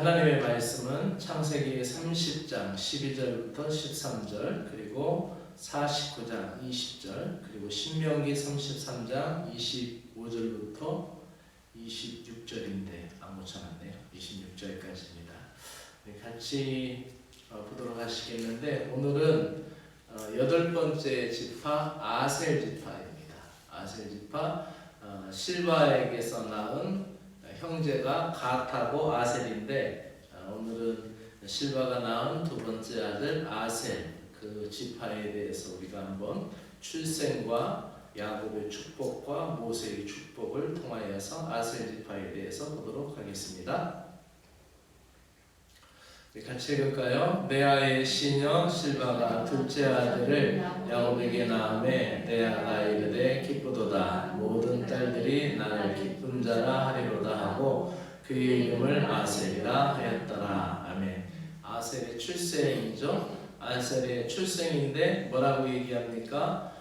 하나님의 말씀은 창세기 30장 12절부터 13절, 그리고 49장 20절, 그리고 신명기 33장 25절부터 26절인데 안 고쳐놨네요. 26절까지입니다. 같이 보도록 하시겠는데, 오늘은 8번째 지파 아셀 지파입니다. 아셀 지파, 실바에게서 낳은 형제가 갓하고 아셀인데, 오늘은 실바가 낳은 두 번째 아들 아셀, 그 지파에 대해서 우리가 한번 출생과 야곱의 축복과 모세의 축복을 통하여서 아셀 지파에 대해서 보도록 하겠습니다. 같이 읽을까요? 레아의 시녀 실바가 둘째 아들을 야곱에게 낳음에 레아가 이르되 기쁘도다. 모든 딸들이 나를 기쁜 자라 하리로다 하고 그의 이름을 아셀이라 하였더라. 아멘. 아셀의 출생이죠. 아셀의 출생인데 뭐라고 얘기합니까?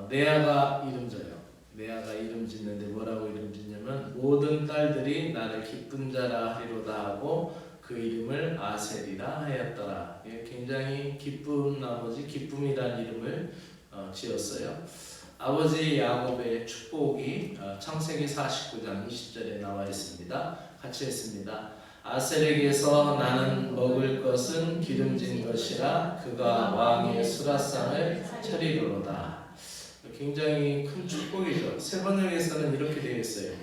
레아가 이름져요. 레아가 이름 짓는데 뭐라고 이름 짓냐면 모든 딸들이 나를 기쁜 자라 하리로다 하고 그 이름을 아셀이라 하였더라. 굉장히 기쁜 아버지, 기쁨이란 이름을 지었어요. 아버지 야곱의 축복이 창세기 49장 20절에 나와 있습니다. 같이 했습니다. 아셀에게서 나는 먹을 것은 기름진 것이라 그가 왕의 수라상을 차리리로다. 굉장히 큰 축복이죠. 세 번역에서는 이렇게 되어 있어요.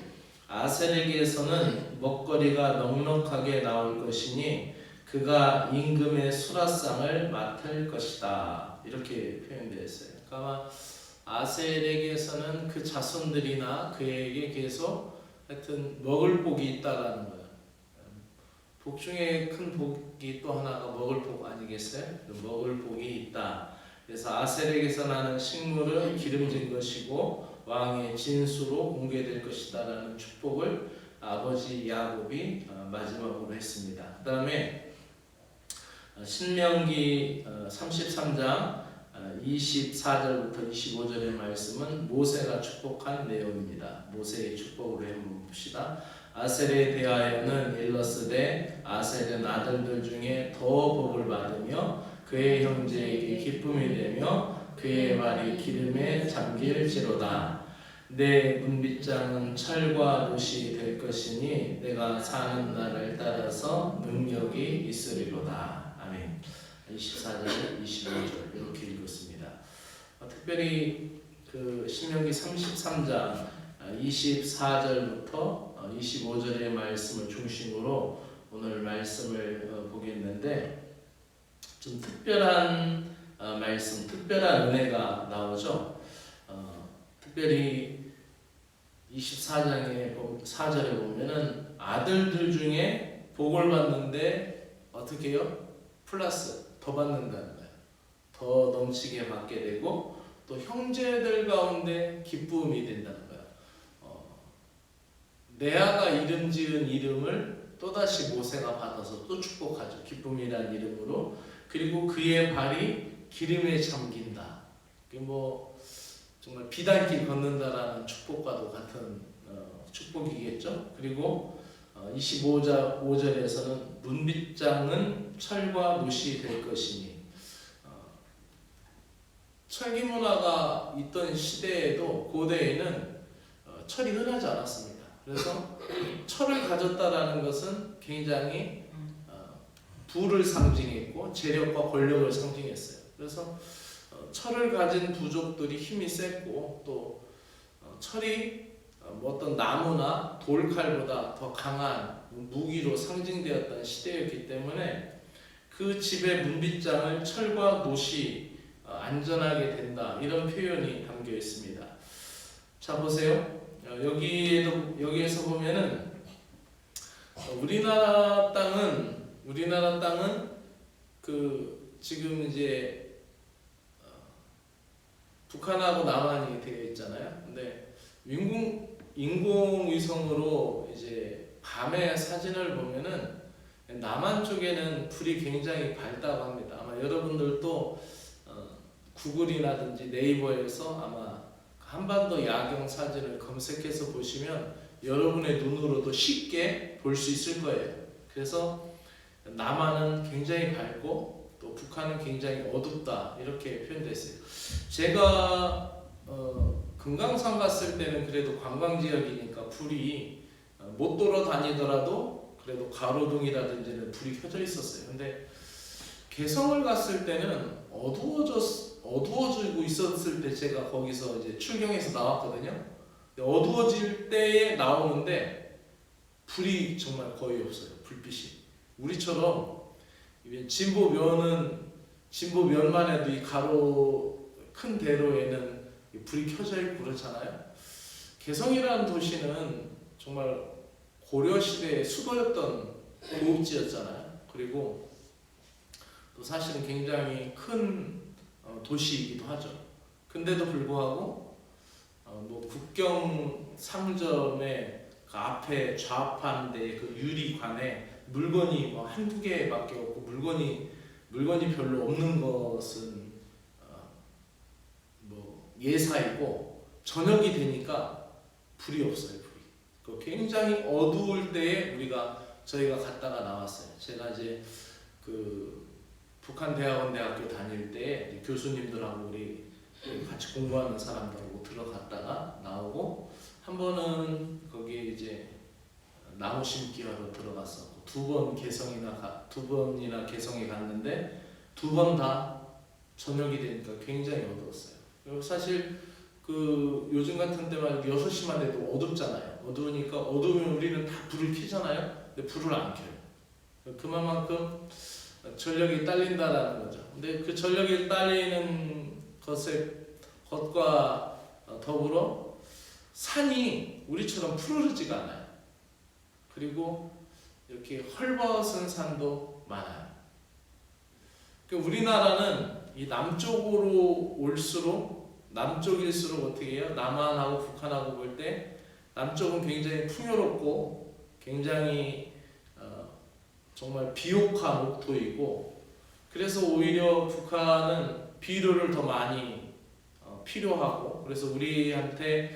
아셀에게서는 먹거리가 넉넉하게 나올 것이니 그가 임금의 수라상을 맡을 것이다. 이렇게 표현되어 있어요. 그러니까 아셀에게서는 그 자손들이나 그에게 계속 하여튼 먹을 복이 있다라는 거예요. 복 중에 큰 복이 또 하나가 먹을 복 아니겠어요? 먹을 복이 있다. 그래서 아셀에게서 나는 식물은 기름진 것이고 왕의 진수로 공개될 것이다 라는 축복을 아버지 야곱이 마지막으로 했습니다. 그 다음에 신명기 33장 24절부터 25절의 말씀은 모세가 축복한 내용입니다. 모세의 축복으로 한번 봅시다. 아셀에 대하여는 일러스되 아셀은 아들들 중에 더 복을 받으며 그의 형제에게 기쁨이 되며 그의 발이 기름에 잠길지로다. 내 문빗장은 철과 롯이 될 것이니 내가 사는 날을 따라서 능력이 있으리로다. 아멘. 24절, 25절 이렇게 읽었습니다. 특별히 그 신명기 33장 24절부터 25절의 말씀을 중심으로 오늘 말씀을 보겠는데, 좀 특별한 말씀, 특별한 은혜가 나오죠. 특별히 24장의 4절에 보면은 아들들 중에 복을 받는데 어떻게 해요? 플러스 더 받는다는 거예요. 더 넘치게 받게 되고 또 형제들 가운데 기쁨이 된다는 거예요. 레아가 이름 지은 이름을 또다시 모세가 받아서 또 축복하죠. 기쁨이란 이름으로. 그리고 그의 발이 기름에 잠긴다. 뭐 정말 비단길 걷는다라는 축복과도 같은 축복이겠죠. 그리고 25절에서는 문빗장은 철과 롯이 될 것이니, 철기 문화가 있던 시대에도 고대에는 철이 흔하지 않았습니다. 그래서 철을 가졌다라는 것은 굉장히 부를 상징했고 재력과 권력을 상징했어요. 그래서 철을 가진 부족들이 힘이 셌고 또 철이 어떤 나무나 돌칼보다 더 강한 무기로 상징되었던 시대였기 때문에 그 집의 문빗장을 철과 롯이 안전하게 된다, 이런 표현이 담겨 있습니다. 자 보세요. 여기에서 보면은 우리나라 땅은 그 지금 이제 북한하고 남한이 되어 있잖아요. 근데 인공위성으로 이제 밤에 사진을 보면은 남한 쪽에는 불이 굉장히 밝다고 합니다. 아마 여러분들도 구글이라든지 네이버에서 아마 한반도 야경 사진을 검색해서 보시면 여러분의 눈으로도 쉽게 볼 수 있을 거예요. 그래서 남한은 굉장히 밝고 또 북한은 굉장히 어둡다 이렇게 표현됐어요. 제가 금강산 갔을 때는 그래도 관광지역이니까 불이 못 돌아다니더라도 그래도 가로등이라든지는 불이 켜져 있었어요. 근데 개성을 갔을 때는 어두워지고 있었을 때 제가 거기서 이제 출경해서 나왔거든요. 어두워질 때에 나오는데 불이 정말 거의 없어요. 불빛이. 우리처럼 진보면만 해도 이 가로 큰 대로에는 불이 켜져 있고 그렇잖아요. 개성이라는 도시는 정말 고려 시대의 수도였던 고읍지였잖아요. 그리고 또 사실은 굉장히 큰 도시이기도 하죠. 근데도 불구하고 뭐 국경 상점의 그 앞에 좌판대 그 유리관에 물건이 뭐 한두 개밖에 없고 물건이 별로 없는 것은 뭐 예사이고, 저녁이 되니까 불이 없어요. 불이. 굉장히 어두울 때에 저희가 갔다가 나왔어요. 제가 이제 그 북한 대학교 다닐 때 교수님들하고 우리 같이 공부하는 사람들하고 들어갔다가 나오고, 한 번은 거기 이제 나무 심기 하러 들어갔었고, 두 번이나 개성에 갔는데 두 번 다 저녁이 되니까 굉장히 어두웠어요. 그리고 사실 그 요즘 같은 때만 6시만 돼도 어둡잖아요. 어두우니까 어두우면 우리는 다 불을 켜잖아요. 근데 불을 안 켜요. 그만큼 전력이 딸린다라는 거죠. 근데 그 전력이 딸리는 것과 더불어 산이 우리처럼 푸르르지가 않아요. 그리고 이렇게 헐벗은 산도 많아요. 우리나라는 이 남쪽일수록 어떻게 해요? 남한하고 북한하고 볼 때 남쪽은 굉장히 풍요롭고 굉장히 정말 비옥한 옥토이고, 그래서 오히려 북한은 비료를 더 많이 필요하고, 그래서 우리한테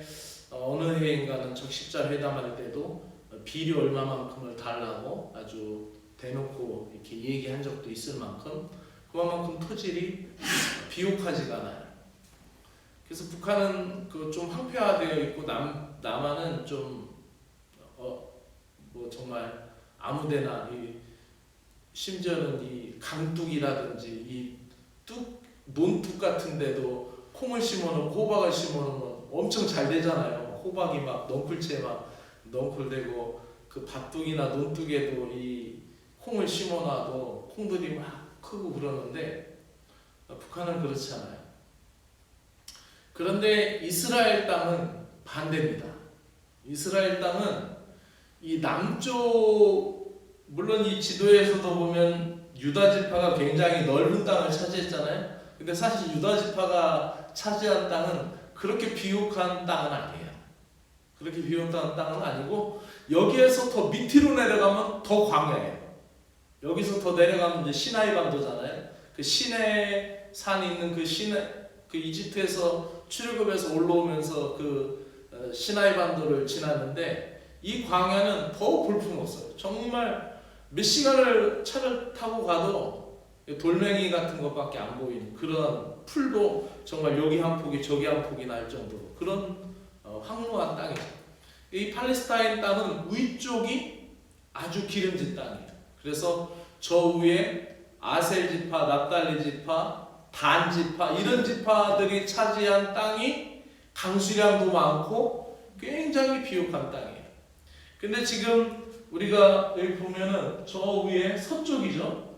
어느 해인가는 적십자 회담할 때도 비료 얼마만큼을 달라고 아주 대놓고 이렇게 얘기한 적도 있을 만큼, 그만큼 토질이 비옥하지가 않아요. 그래서 북한은 그 좀 황폐화되어 있고, 남한은 좀 뭐 정말 아무데나, 심지어는 이 강둑이라든지 이 논둑 같은데도 콩을 심어놓고 호박을 심어놓으면 엄청 잘 되잖아요. 호박이 막 넝쿨채 막 넝쿨되고, 그 밭둑이나 논둑에도 이 콩을 심어놔도 콩들이 막 크고 그러는데 북한은 그렇지 않아요. 그런데 이스라엘 땅은 반대입니다. 이스라엘 땅은 이 남쪽, 물론 이 지도에서도 보면 유다 지파가 굉장히 넓은 땅을 차지했잖아요. 근데 사실 유다 지파가 차지한 땅은 그렇게 비옥한 땅은 아니에요. 그렇게 비옥한 땅은 아니고, 여기에서 더 밑으로 내려가면 더 광야예요. 여기서 더 내려가면 이제 시나이 반도잖아요. 그 시내 산이 있는 그 이집트에서 출애굽해서 올라오면서 그 시나이 반도를 지났는데, 이 광야는 더 볼품없어요. 정말 몇 시간을 차를 타고 가도 돌멩이 같은 것밖에 안 보이는 그런, 풀도 정말 여기 한 폭이 저기 한 폭이 날 정도로 그런 황무한 땅이죠. 이 팔레스타인 땅은 위쪽이 아주 기름진 땅이에요. 그래서 저 위에 아셀 지파, 납달리 지파, 단 지파, 이런 지파들이 차지한 땅이 강수량도 많고 굉장히 비옥한 땅이에요. 근데 지금 우리가 여기 보면은 저 위에 서쪽이죠.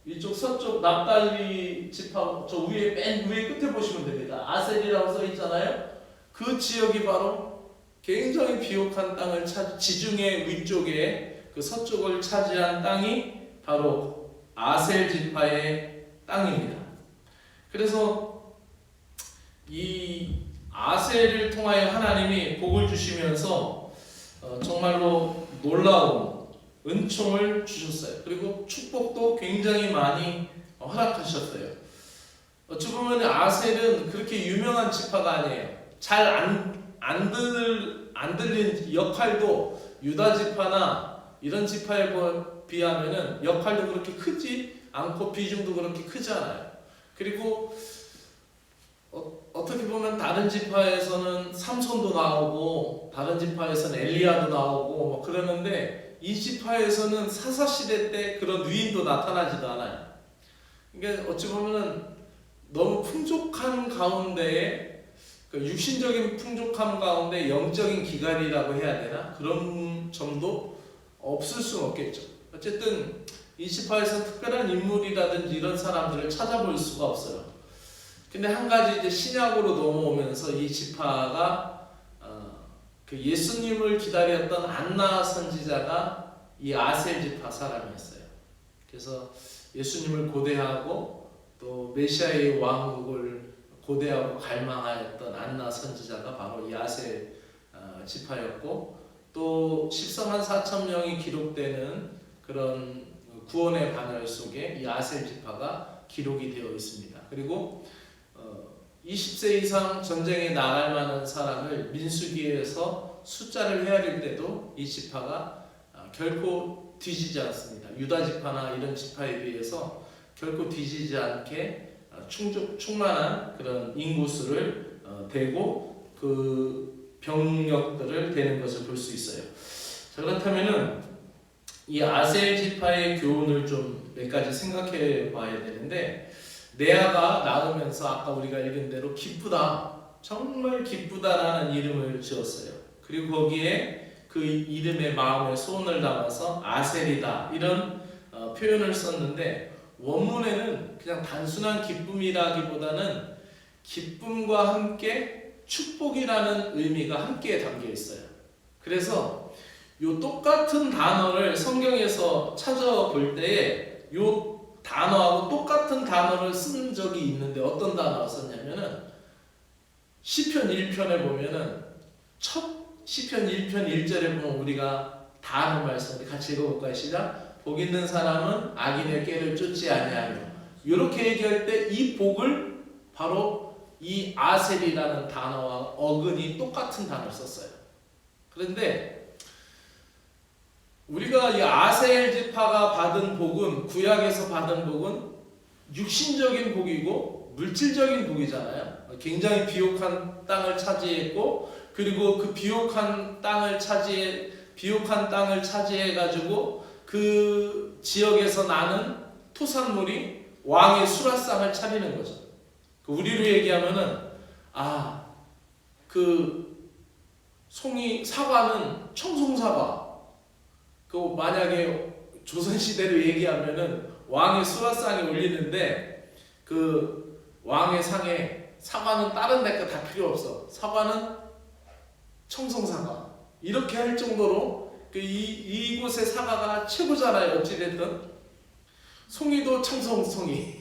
이쪽 서쪽 납달리 지파, 저 위에 맨 위에 끝에 보시면 됩니다. 아셀이라고 써 있잖아요. 그 지역이 바로 굉장히 비옥한 땅을 지중해 위쪽에 그 서쪽을 차지한 땅이 바로 아셀 지파의 땅입니다. 그래서 이 아셀을 통하여 하나님이 복을 주시면서 정말로 놀라운 은총을 주셨어요. 그리고 축복도 굉장히 많이 허락하셨어요. 어찌 보면 아셀은 그렇게 유명한 지파가 아니에요. 잘 안 들린 역할도 유다 지파나 이런 지파에 비하면은 역할도 그렇게 크지 않고 비중도 그렇게 크지 않아요. 그리고 어떻게 보면 다른 지파에서는 삼손도 나오고 다른 지파에서는 엘리야도 나오고 뭐 그러는데 이 지파에서는 사사시대 때 그런 위인도 나타나지도 않아요. 그러니까 어찌 보면은 너무 풍족한 가운데에 그 육신적인 풍족함 가운데 영적인 기갈이라고 해야 되나? 그런 점도 없을 수는 없겠죠. 어쨌든 이 지파에서 특별한 인물이라든지 이런 사람들을 찾아볼 수가 없어요. 근데 한 가지 이제 신약으로 넘어오면서 이 지파가 그 예수님을 기다렸던 안나 선지자가 이 아셀 지파 사람이었어요. 그래서 예수님을 고대하고 또 메시아의 왕국을 고대하고 갈망하였던 안나 선지자가 바로 이 아셀 지파였고, 또 14만 4천 명이 기록되는 그런 구원의 반열 속에 이 아셀 지파가 기록이 되어 있습니다. 그리고 20세 이상 전쟁에 나갈 만한 사람을 민수기에서 숫자를 헤아릴 때도 이 지파가 결코 뒤지지 않습니다. 유다 지파나 이런 지파에 비해서 결코 뒤지지 않게 충만한 그런 인구수를 대고 그 병력들을 대는 것을 볼 수 있어요. 자, 그렇다면은 이 아셀 지파의 교훈을 좀 몇 가지 생각해 봐야 되는데, 레아가 낳으면서 아까 우리가 읽은 대로 기쁘다, 정말 기쁘다라는 이름을 지었어요. 그리고 거기에 그 이름의 마음에 소원을 담아서 아셀이다 이런 표현을 썼는데, 원문에는 그냥 단순한 기쁨이라기보다는 기쁨과 함께 축복이라는 의미가 함께 담겨 있어요. 그래서 요 똑같은 단어를 성경에서 찾아볼 때에 요 단어하고 똑같은 단어를 쓴 적이 있는데, 어떤 단어가 썼냐면은 시편 1편에 보면은 첫 시편 1편 1절에 보면 우리가 단어 말씀 같이 읽어볼까요? 시작. 복 있는 사람은 악인의 꾀를 쫓지 아니하며, 이렇게 얘기할 때 이 복을 바로 이 아셀이라는 단어와 어근이 똑같은 단어를 썼어요. 그런데 우리가 이 아셀 지파가 받은 복은, 구약에서 받은 복은 육신적인 복이고 물질적인 복이잖아요. 굉장히 비옥한 땅을 차지했고, 그리고 그 비옥한 땅을 차지해 가지고 그 지역에서 나는 토산물이 왕의 수라상을 차리는 거죠. 우리로 얘기하면은 그 사과는 청송사과. 그 만약에 조선시대로 얘기하면은 왕의 수라상에 올리는데, 그 왕의 상에 사과는 다른 데 거 다 필요 없어. 사과는 청송사과. 이렇게 할 정도로 이곳의 사과가 최고잖아요. 어찌됐든 송이도 청송송이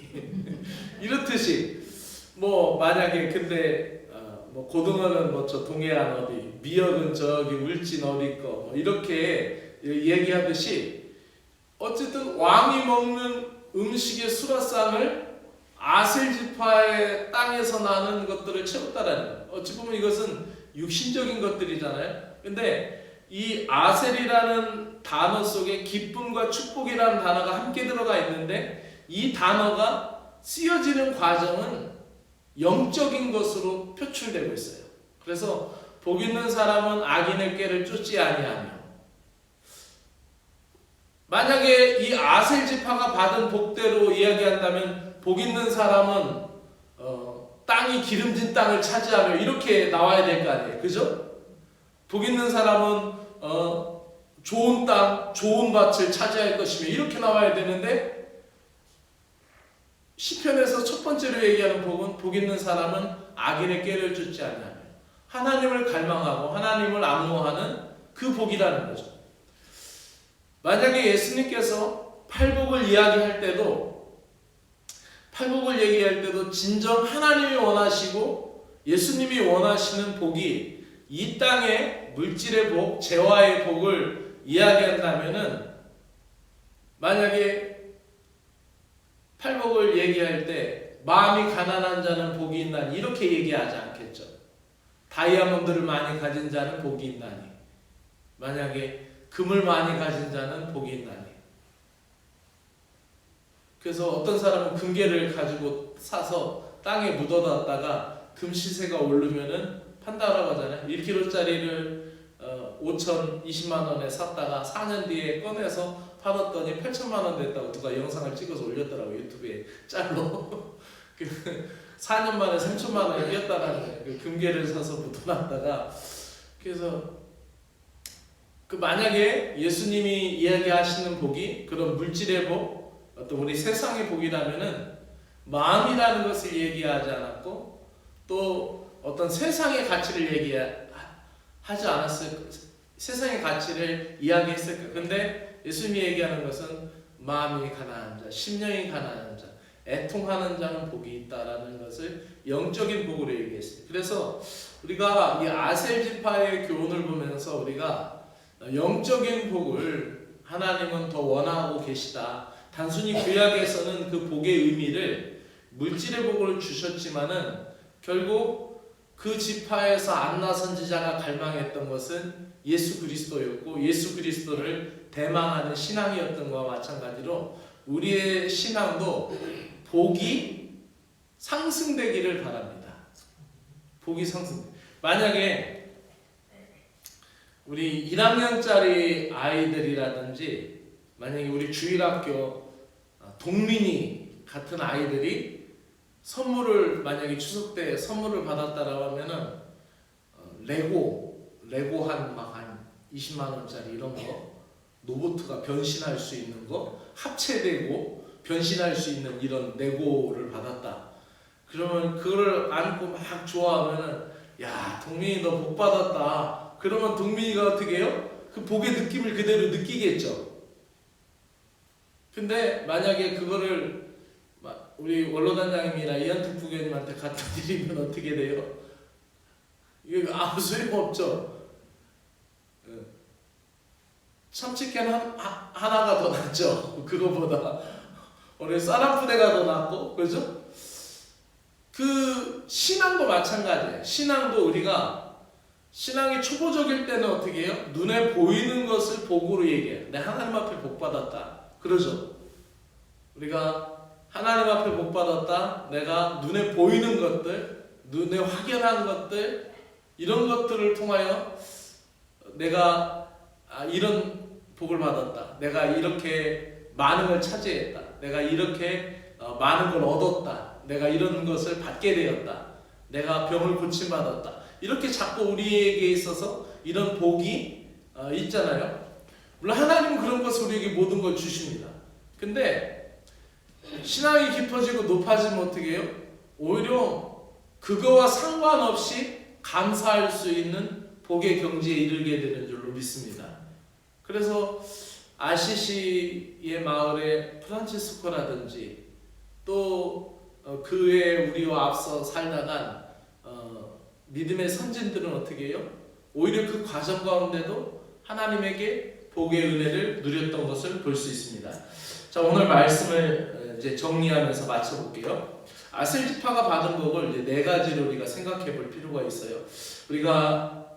이렇듯이 뭐 만약에 근데 뭐 고등어는 뭐 저 동해안 어디, 미역은 저기 울진 어디 거 뭐 이렇게 얘기하듯이 어쨌든 왕이 먹는 음식의 수라상을 아셀 지파의 땅에서 나는 것들을 채웠다라는 거예요. 어찌 보면 이것은 육신적인 것들이잖아요. 근데 이 아셀이라는 단어 속에 기쁨과 축복이라는 단어가 함께 들어가 있는데, 이 단어가 쓰여지는 과정은 영적인 것으로 표출되고 있어요. 그래서 복 있는 사람은 악인의 꾀를 쫓지 아니하며, 만약에 이 아셀 지파가 받은 복대로 이야기한다면 복 있는 사람은 땅이 기름진 땅을 차지하며 이렇게 나와야 될 거 아니에요. 그죠? 복 있는 사람은 좋은 땅, 좋은 밭을 차지할 것이며 이렇게 나와야 되는데, 시편에서 첫 번째로 얘기하는 복은 복 있는 사람은 악인의 꾀를 쫓지 아니하며 하나님을 갈망하고 하나님을 앙모하는 그 복이라는 거죠. 만약에 예수님께서 팔복을 얘기할 때도 진정 하나님이 원하시고 예수님이 원하시는 복이 이 땅의 물질의 복, 재화의 복을 이야기한다면은, 만약에 팔복을 얘기할 때 마음이 가난한 자는 복이 있나니 이렇게 얘기하지 않겠죠. 다이아몬드를 많이 가진 자는 복이 있나니. 만약에 금을 많이 가진 자는 복이 있나니. 그래서 어떤 사람은 금괴를 가지고 사서 땅에 묻어놨다가 금 시세가 오르면은 판다라고 하잖아요. 1kg짜리를 5,020만 원에 샀다가 4년 뒤에 꺼내서 팔았더니 8천만 원 됐다고 누가 영상을 찍어서 올렸더라고요. 유튜브에 짤로. 4년 만에 3천만 원이 뛰었다는 거예요. 그 금괴를 사서 묻어놨다가. 그래서 만약에 예수님이 이야기하시는 복이 그런 물질의 복, 어떤 우리 세상의 복이라면은 마음이라는 것을 얘기하지 않았고 또 어떤 세상의 가치를 얘기하지 않았을, 세상의 가치를 이야기했을까. 근데 예수님이 얘기하는 것은 마음이 가난한 자, 심령이 가난한 자, 애통하는 자는 복이 있다라는 것을 영적인 복으로 얘기했어요. 그래서 우리가 이 아셀 지파의 교훈을 보면서 우리가 영적인 복을 하나님은 더 원하고 계시다. 단순히 구약에서는 그 복의 의미를 물질의 복을 주셨지만은 결국 그 지파에서 안나 선지자가 갈망했던 것은 예수 그리스도였고 예수 그리스도를 대망하는 신앙이었던 것과 마찬가지로 우리의 신앙도 복이 상승되기를 바랍니다. 복이 상승. 만약에 우리 1학년짜리 아이들이라든지 만약에 우리 주일학교 동민이 같은 아이들이 선물을 만약에 추석 때 선물을 받았다라고 하면은 레고 한 20만 원짜리 이런 거, 로봇가 변신할 수 있는 거, 합체되고 변신할 수 있는 이런 레고를 받았다. 그러면 그걸 안고 막 좋아하면은 야, 동민이 너 복 받았다. 그러면 동민이가 어떻게 해요? 그 복의 느낌을 그대로 느끼겠죠. 근데 만약에 그거를 우리 원로단장님이나 이한택 부교님한테 갖다 드리면 어떻게 돼요? 이게 아무 소용없죠. 참치캔 하나가 더 낫죠. 그거보다 우리 쌀한푸대가 더 낫고, 그죠? 그 신앙도 마찬가지예요. 신앙도 우리가 신앙이 초보적일 때는 어떻게 해요? 눈에 보이는 것을 복으로 얘기해요. 내 하나님 앞에 복 받았다. 그러죠. 우리가 하나님 앞에 복 받았다. 내가 눈에 보이는 것들, 눈에 확연한 것들, 이런 것들을 통하여 내가 이런 복을 받았다. 내가 이렇게 많은 걸 차지했다. 내가 이렇게 많은 걸 얻었다. 내가 이런 것을 받게 되었다. 내가 병을 고침받았다. 이렇게 자꾸 우리에게 있어서 이런 복이 있잖아요. 물론 하나님은 그런 것을 우리에게 모든 걸 주십니다. 근데 신앙이 깊어지고 높아지면 어떻게 해요? 오히려 그거와 상관없이 감사할 수 있는 복의 경지에 이르게 되는 줄로 믿습니다. 그래서 아시시의 마을의 프란치스코라든지 또 그 외에 우리와 앞서 살다간 믿음의 선진들은 어떻게 해요? 오히려 그 과정 가운데도 하나님에게 복의 은혜를 누렸던 것을 볼 수 있습니다. 자, 오늘 말씀을 이제 정리하면서 마쳐볼게요. 아셀 지파가 받은 복을 이제 네 가지로 우리가 생각해 볼 필요가 있어요. 우리가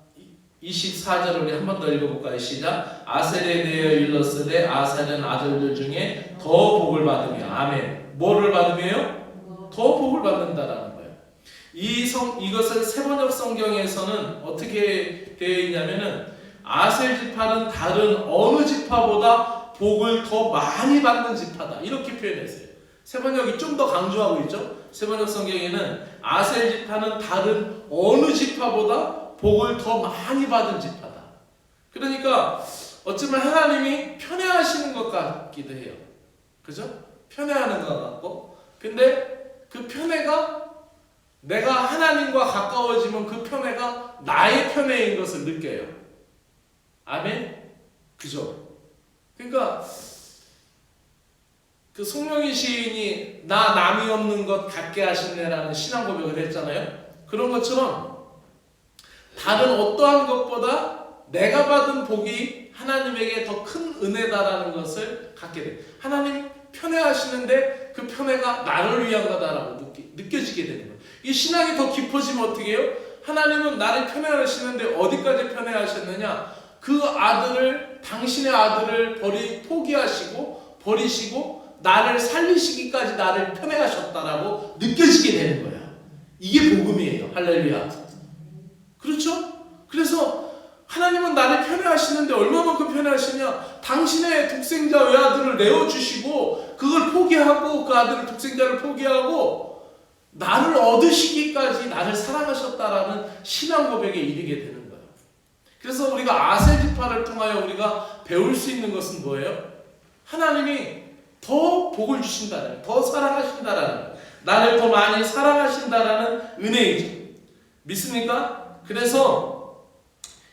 24절을 우리 한 번 더 읽어볼까요? 시작. 아셀에 대하여 일렀으되 아셀은 아들들 중에 더 복을 받으며. 아멘. 뭐를 받으며요? 더 복을 받는다라는 거예요. 이것을 세번역 성경에서는 어떻게 되어 있냐면은 아셀 지파는 다른 어느 지파보다 복을 더 많이 받는 지파다. 이렇게 표현했어요. 세번역이 좀 더 강조하고 있죠. 세번역 성경에는 아셀 지파는 다른 어느 지파보다 복을 더 많이 받은 지파다. 그러니까 어쩌면 하나님이 편애하시는 것 같기도 해요. 그죠? 편애하는 것 같고. 근데 그 편애가 내가 하나님과 가까워지면 그 편애가 나의 편애인 것을 느껴요. 아멘? 그죠? 그러니까 그 송명희 시인이 나 남이 없는 것 같게 하셨네라는 신앙 고백을 했잖아요. 그런 것처럼 다른 어떠한 것보다 내가 받은 복이 하나님에게 더 큰 은혜다라는 것을 갖게 돼. 하나님 편애하시는데 그 편애가 나를 위한 거다라고 느껴지게 되는 거예요. 이 신앙이 더 깊어지면 어떻게 해요? 하나님은 나를 편애하시는데 어디까지 편애하셨느냐? 그 아들을 당신의 아들을 포기하시고 버리시고 나를 살리시기까지 나를 편애하셨다라고 느껴지게 되는 거예요. 이게 복음이에요. 할렐루야. 그렇죠? 그래서 하나님은 나를 편애하시는데 얼마만큼 편애하시냐? 당신의 독생자 외아들을 내어주시고 그걸 포기하고 그 아들을 독생자를 포기하고 나를 얻으시기까지 나를 사랑하셨다라는 신앙 고백에 이르게 되는 거예요. 그래서 우리가 아셀 지파를 통하여 우리가 배울 수 있는 것은 뭐예요? 하나님이 더 복을 주신다는, 더 사랑하신다라는, 나를 더 많이 사랑하신다라는 은혜이죠. 믿습니까? 그래서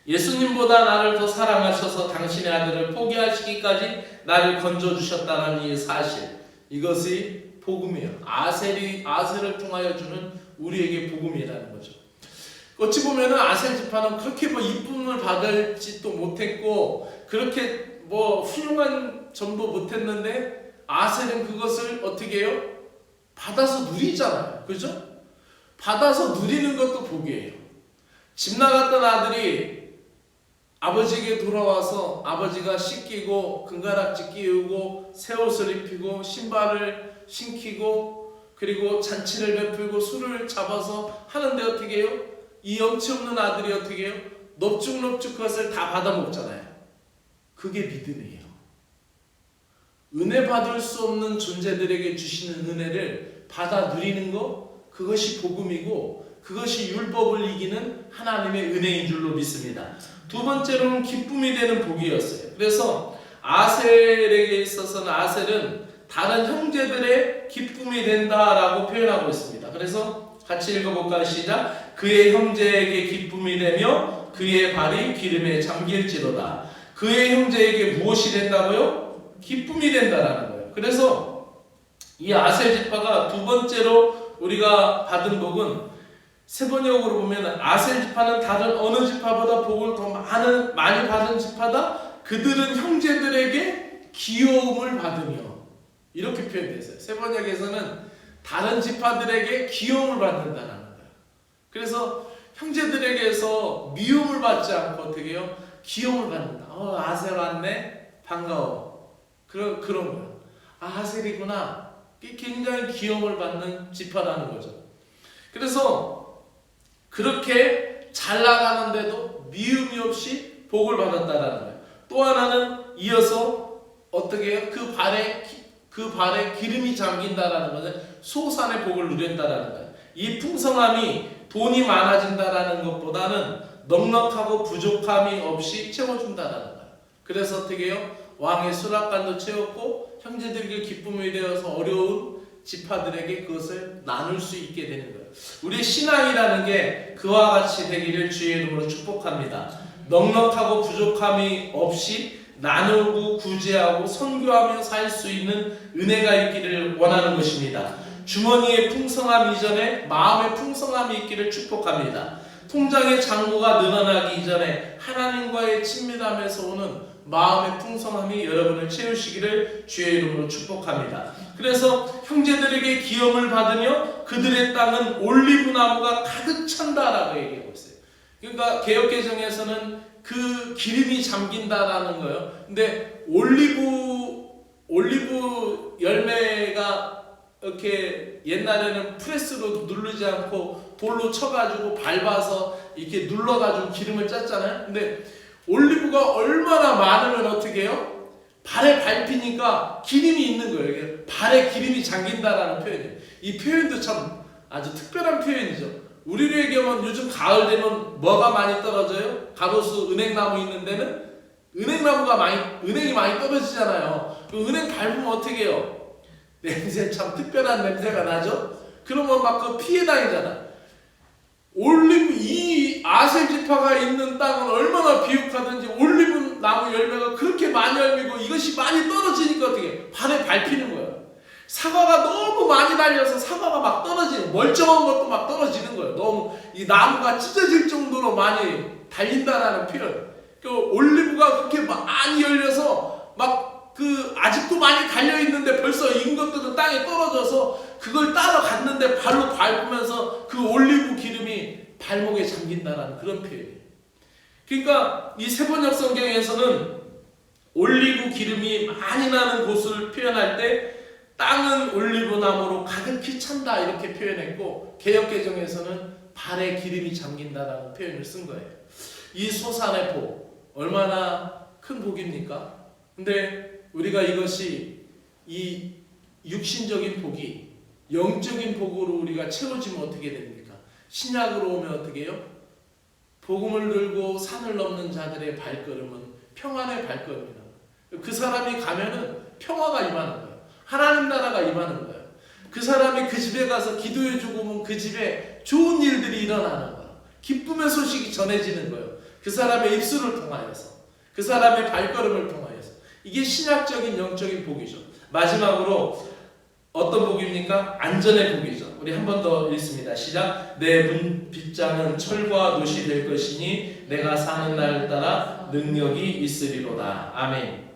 예수님보다 나를 더 사랑하셔서 당신의 아들을 포기하시기까지 나를 건져주셨다는 이 사실, 이것이 복음이에요. 아셀을 통하여 주는 우리에게 복음이라는 거죠. 어찌 보면은 아셀 지파는 그렇게 이쁨을 받을지도 못했고 그렇게 훌륭한 점도 못했는데 아셀은 그것을 어떻게 해요? 받아서 누리잖아요. 그죠? 받아서 누리는 것도 복이에요. 집 나갔던 아들이 아버지에게 돌아와서 아버지가 씻기고 금가락지 끼우고 새 옷을 입히고 신발을 신기고 그리고 잔치를 베풀고 술을 잡아서 하는데 어떻게 해요? 이 염치 없는 아들이 어떻게 해요? 넙죽넙죽 그것을 다 받아먹잖아요. 그게 믿음이에요. 은혜 받을 수 없는 존재들에게 주시는 은혜를 받아 누리는 거, 그것이 복음이고 그것이 율법을 이기는 하나님의 은혜인 줄로 믿습니다. 두 번째로는 기쁨이 되는 복이었어요. 그래서 아셀에게 있어서는 아셀은 다른 형제들의 기쁨이 된다라고 표현하고 있습니다. 그래서 같이 읽어볼까요? 시작. 그의 형제에게 기쁨이 되며 그의 발이 기름에 잠길지로다. 그의 형제에게 무엇이 된다고요? 기쁨이 된다라는 거예요. 그래서 이 아셀 지파가 두 번째로 우리가 받은 복은 세번역으로 보면 아셀 지파는 다른 어느 지파보다 복을 더 많이 받은 지파다. 그들은 형제들에게 귀여움을 받으며, 이렇게 표현되어 있어요. 세번역에서는 다른 지파들에게 귀여움을 받는다는 거예요. 그래서 형제들에게서 미움을 받지 않고 어떻게 해요? 귀여움을 받는다. 아셀 왔네? 반가워. 그런 거예요. 아셀이구나. 굉장히 귀여움을 받는 지파라는 거죠. 그래서 그렇게 잘 나가는데도 미움이 없이 복을 받았다라는 거예요. 또 하나는 이어서 어떻게 해요? 그 발에 기름이 잠긴다라는 것은 소산의 복을 누린다라는 거예요. 이 풍성함이 돈이 많아진다라는 것보다는 넉넉하고 부족함이 없이 채워준다라는 거예요. 그래서 어떻게 해요? 왕의 수락관도 채웠고 형제들에게 기쁨이 되어서 어려운 지파들에게 그것을 나눌 수 있게 되는 거예요. 우리의 신앙이라는 게 그와 같이 되기를 주의 이름으로 축복합니다. 넉넉하고 부족함이 없이 나누고 구제하고 선교하며 살 수 있는 은혜가 있기를 원하는 것입니다. 주머니의 풍성함 이전에 마음의 풍성함이 있기를 축복합니다. 통장의 잔고가 늘어나기 이전에 하나님과의 친밀함에서 오는 마음의 풍성함이 여러분을 채우시기를 주의 이름으로 축복합니다. 그래서 형제들에게 기염을 받으며 그들의 땅은 올리브 나무가 가득 찬다라고 얘기하고 있어요. 그러니까 개역개정에서는 그 기름이 잠긴다라는 거예요. 근데 올리브 열매가 이렇게 옛날에는 프레스로 누르지 않고 돌로 쳐가지고 밟아서 이렇게 눌러가지고 기름을 짰잖아요. 근데 올리브가 얼마나 많으면 어떻게 해요? 발에 밟히니까 기름이 있는 거예요. 발에 기름이 잠긴다라는 표현이에요. 이 표현도 참 아주 특별한 표현이죠. 우리로 얘기하면 요즘 가을 되면 뭐가 많이 떨어져요? 가로수 은행나무 있는 데는 은행이 많이 떨어지잖아요. 그 은행 밟으면 어떻게 해요? 냄새 참 특별한 냄새가 나죠? 그러면 막 그 피해 다니잖아. 이 아셀 지파가 있는 땅은 얼마나 비옥하든지 올리브 나무 열매가 그렇게 많이 열리고 이것이 많이 떨어지니까 어떻게 발에 밟히는 거예요. 사과가 너무 많이 달려서 사과가 막 떨어지는, 멀쩡한 것도 막 떨어지는 거예요. 너무 이 나무가 찢어질 정도로 많이 달린다라는 표현. 그 올리브가 그렇게 많이 열려서 막 아직도 많이 달려 있는데 벌써 익은 것들은 땅에 떨어져서 그걸 따라갔는데 발로 밟으면서 그 올리브 기름이 발목에 잠긴다라는 그런 표현이에요. 그러니까 이 세번역 성경에서는 올리브 기름이 많이 나는 곳을 표현할 때 땅은 올리브 나무로 가득히 찬다 이렇게 표현했고, 개역개정에서는 발에 기름이 잠긴다라는 표현을 쓴 거예요. 이 소산의 복 얼마나 큰 복입니까? 근데 우리가 이것이 이 육신적인 복이 영적인 복으로 우리가 채워지면 어떻게 됩니까? 신약으로 오면 어떻게 해요? 복음을 들고 산을 넘는 자들의 발걸음은 평안의 발걸음이다. 그 사람이 가면은 평화가 임하는 거예요. 하나님 나라가 임하는 거예요. 그 사람이 그 집에 가서 기도해주고 오면 그 집에 좋은 일들이 일어나는 거예요. 기쁨의 소식이 전해지는 거예요. 그 사람의 입술을 통하여서, 그 사람의 발걸음을 통하여서. 이게 신약적인 영적인 복이죠. 마지막으로 어떤 복입니까? 안전의 복이죠. 우리 한 번 더 읽습니다. 시작. 내 문 빗장은 철과 놋이 될 것이니 내가 사는 날 따라 능력이 있으리로다. 아멘.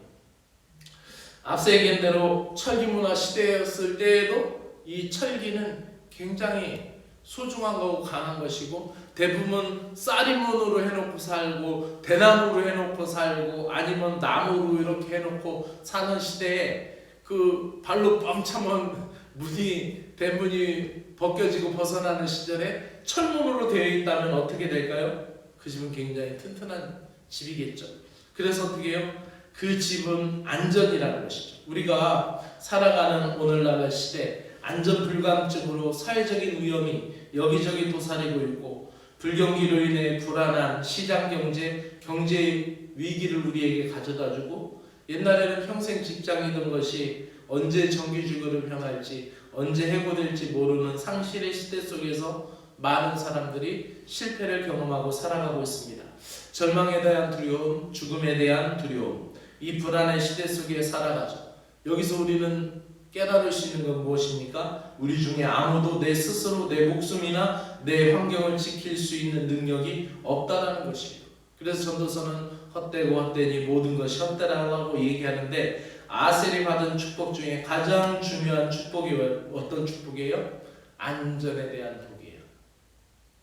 앞서 얘기한 대로 철기 문화 시대였을 때에도 이 철기는 굉장히 소중한 거고 강한 것이고, 대부분 쌀이문으로 해놓고 살고 대나무로 해놓고 살고 아니면 나무로 이렇게 해놓고 사는 시대에 그 발로 뻥 차면 문이 대문이 벗겨지고 벗어나는 시절에 철문으로 되어 있다면 어떻게 될까요? 그 집은 굉장히 튼튼한 집이겠죠. 그래서 어떻게 해요? 그 집은 안전이라는 것이죠. 우리가 살아가는 오늘날 시대 안전 불감증으로 사회적인 위험이 여기저기 도사리고 있고, 불경기로 인해 불안한 시장 경제 위기를 우리에게 가져다주고, 옛날에는 평생 직장이던 것이 언제 정규직으로 변할지 언제 해고될지 모르는 상실의 시대 속에서 많은 사람들이 실패를 경험하고 살아가고 있습니다. 절망에 대한 두려움, 죽음에 대한 두려움, 이 불안의 시대 속에 살아가죠. 여기서 우리는 깨달을 수 있는 건 무엇입니까? 우리 중에 아무도 내 스스로 내 목숨이나 내 환경을 지킬 수 있는 능력이 없다라는 것이에요. 그래서 전도서는 헛되고 헛되니 모든 것이 헛되라고 얘기하는데, 아셀이 받은 축복 중에 가장 중요한 축복이 어떤 축복이에요? 안전에 대한 복이에요.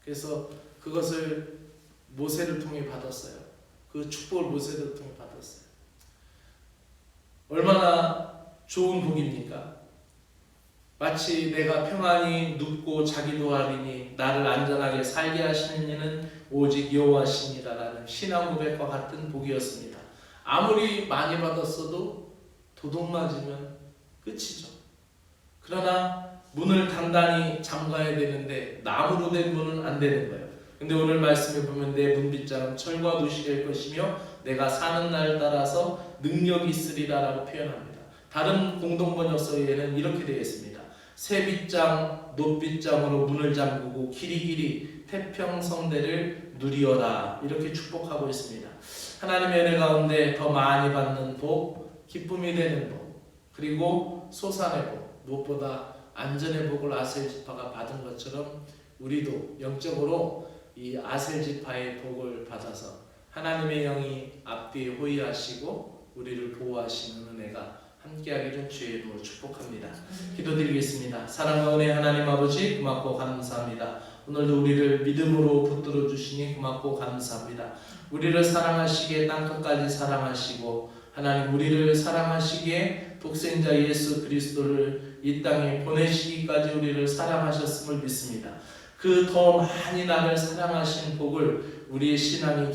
그래서 그것을 모세를 통해 받았어요. 그 축복을 모세를 통해 받았어요. 얼마나 좋은 복입니까? 마치 내가 평안히 눕고 자기도 하리니 나를 안전하게 살게 하시는 이는 오직 여호와시니라라는 신앙 고백과 같은 복이었습니다. 아무리 많이 받았어도 도둑 맞으면 끝이죠. 그러나 문을 단단히 잠가야 되는데 나무로 된 문은 안 되는 거예요. 근데 오늘 말씀에 보면 내 문빗장은 철과 놋이 될 것이며 내가 사는 날 따라서 능력이 있으리라라고 표현합니다. 다른 공동번역서에는 이렇게 되어 있습니다. 새 빗장, 놋빗장으로 문을 잠그고 길이길이 태평성대를 누리어라, 이렇게 축복하고 있습니다. 하나님의 은혜 가운데 더 많이 받는 복, 기쁨이 되는 복, 그리고 소산의 복, 무엇보다 안전의 복을 아셀 지파가 받은 것처럼 우리도 영적으로 이 아셀 지파의 복을 받아서 하나님의 영이 앞뒤에 호위하시고 우리를 보호하시는 은혜가 함께하기를 주의 이름으로 축복합니다. 기도드리겠습니다. 사랑과 은혜 하나님 아버지, 고맙고 감사합니다. 오늘도 우리를 믿음으로 붙들어 주시니 고맙고 감사합니다. 우리를 사랑하시기에 땅끝까지 사랑하시고, 하나님 우리를 사랑하시기에 독생자 예수 그리스도를 이 땅에 보내시기까지 우리를 사랑하셨음을 믿습니다. 그 더 많이 나를 사랑하신 복을 우리의 신앙이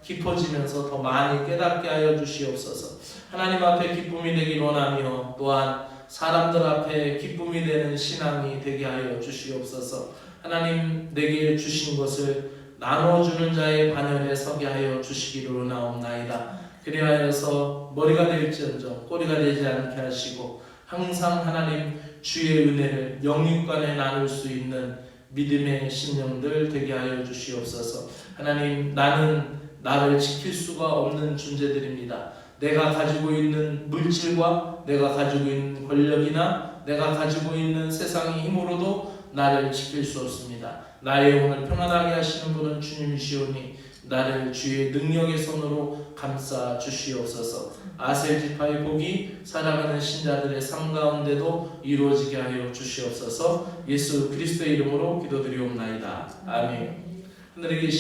깊어지면서 더 많이 깨닫게 하여 주시옵소서. 하나님 앞에 기쁨이 되길 원하며 또한 사람들 앞에 기쁨이 되는 신앙이 되게 하여 주시옵소서. 하나님 내게 주신 것을 나눠주는 자의 반열에 서게 하여 주시기를 원하옵나이다. 그리하여서 머리가 될지언정 꼬리가 되지 않게 하시고, 항상 하나님 주의 은혜를 영육간에 나눌 수 있는 믿음의 심령들 되게 하여 주시옵소서. 하나님 나는 나를 지킬 수가 없는 존재들입니다. 내가 가지고 있는 물질과 내가 가지고 있는 권력이나 내가 가지고 있는 세상의 힘으로도 나를 지킬 수 없습니다. 나의 영혼을 평안하게 하시는 분은 주님이시오니 나를 주의 능력의 손으로 감싸 주시옵소서. 아셀 지파의 복이 살아가는 신자들의 삶 가운데도 이루어지게 하여 주시옵소서. 예수 그리스도의 이름으로 기도드리옵나이다. 아멘. 하늘에 계신